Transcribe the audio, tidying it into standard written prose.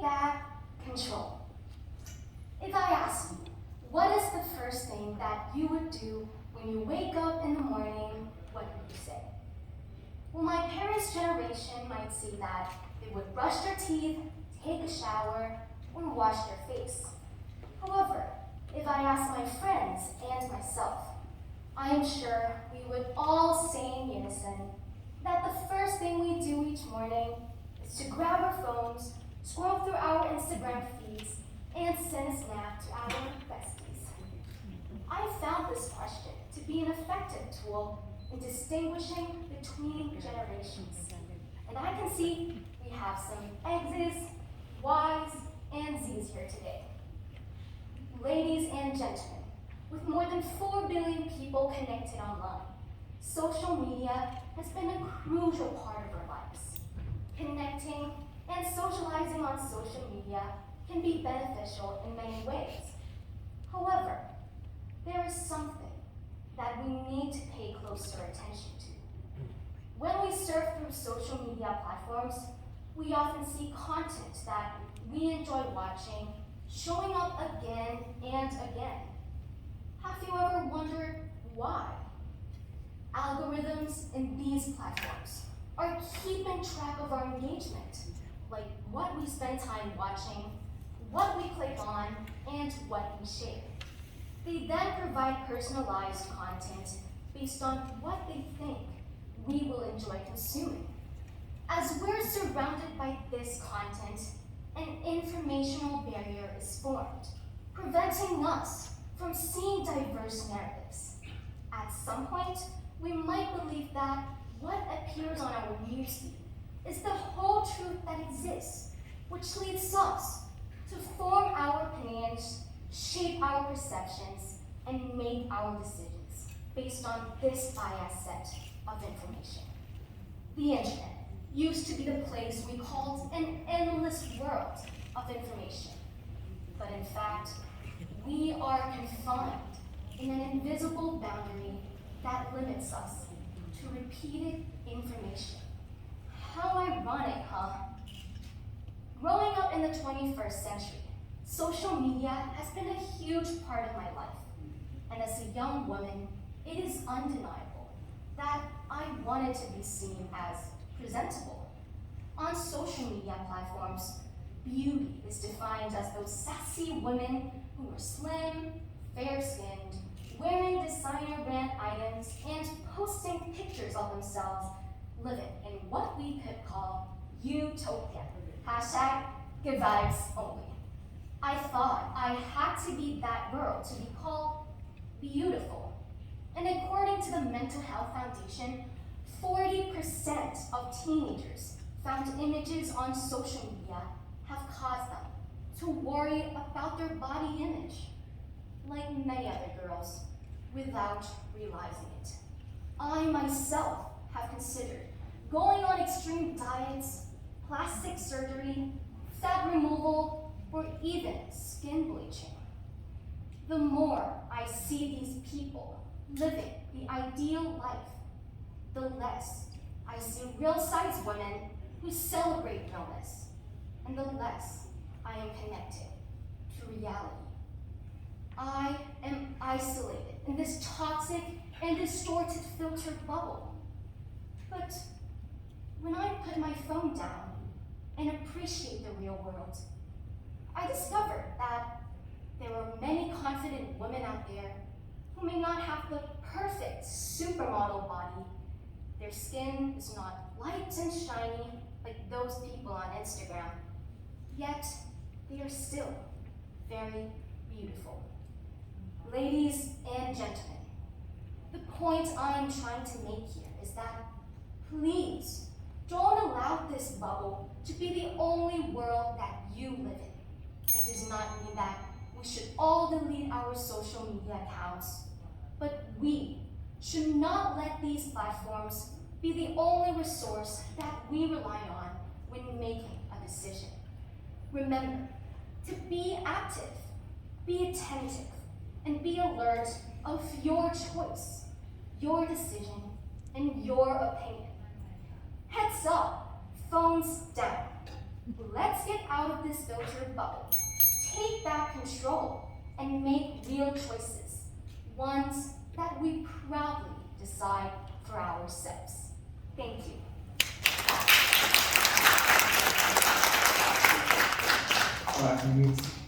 back control. If I ask you, what is the first thing that you would do when you wake up in the morning, what would you say? Well, my parents' generation might say that they would brush their teeth, take a shower, or wash their face. However, if I ask my friends and myself, I am sure we would all say in unison that the first thing we do each morning is to grab our phones, scroll through our Instagram feeds, and send a snap to our besties. I found this question to be an effective tool in distinguishing between generations. And I can see we have some X's, Y's, and Z's here today. Ladies and gentlemen, with more than 4 billion people connected online, social media has been a crucial part of our lives. Connecting and socializing on social media can be beneficial in many ways. However, there is something that we need to pay closer attention to. When we surf through social media platforms, we often see content that we enjoy watching showing up again and again. Have you ever wondered why? Algorithms in these platforms are keeping track of our engagement, like what we spend time watching, what we click on, and what we share. They then provide personalized content based on what they think we will enjoy consuming. As we're surrounded by this content, an informational barrier is formed, preventing us from seeing diverse narratives. At some point, we might believe that what appears on our newsfeed is the whole truth that exists, which leads us to form our opinions, shape our perceptions, and make our decisions based on this biased set of information. The internet used to be the place we called an endless world of information. But in fact, we are confined in an invisible boundary that limits us to repeated information. How ironic, huh? Growing up in the 21st century, social media has been a huge part of my life. And as a young woman, it is undeniable that I wanted to be seen as presentable. On social media platforms, beauty is defined as those sassy women who are slim, fair-skinned, wearing designer brand items, and posting pictures of themselves living in what we could call utopia. Hashtag good vibes only. I thought I had to be that girl to be called beautiful. And according to the Mental Health Foundation, 40% of teenagers found images on social media have caused them to worry about their body image, like many other girls, without realizing it. I myself have considered going on extreme diets, plastic surgery, fat removal, or even skin bleaching. The more I see these people living the ideal life, the less I see real-sized women who celebrate realness, and the less I am connected to reality. I am isolated in this toxic and distorted filtered bubble. But when I put my phone down and appreciate the real world, I discovered that there are many confident women out there who may not have the perfect supermodel body. Their skin is not light and shiny like those people on Instagram, yet they are still very beautiful. Ladies and gentlemen, the point I am trying to make here is that please don't allow this bubble to be the only world that you live in. It does not mean that we should all delete our social media accounts, but we should not let these platforms be the only resource that we rely on when making a decision. Remember to be active, be attentive, and be alert of your choice, your decision, and your opinion. Heads up, phones down. let's get out of this filtered bubble, take back control, and make real choices, ones that we proudly decide for ourselves. Thank you. ว่าชีวิต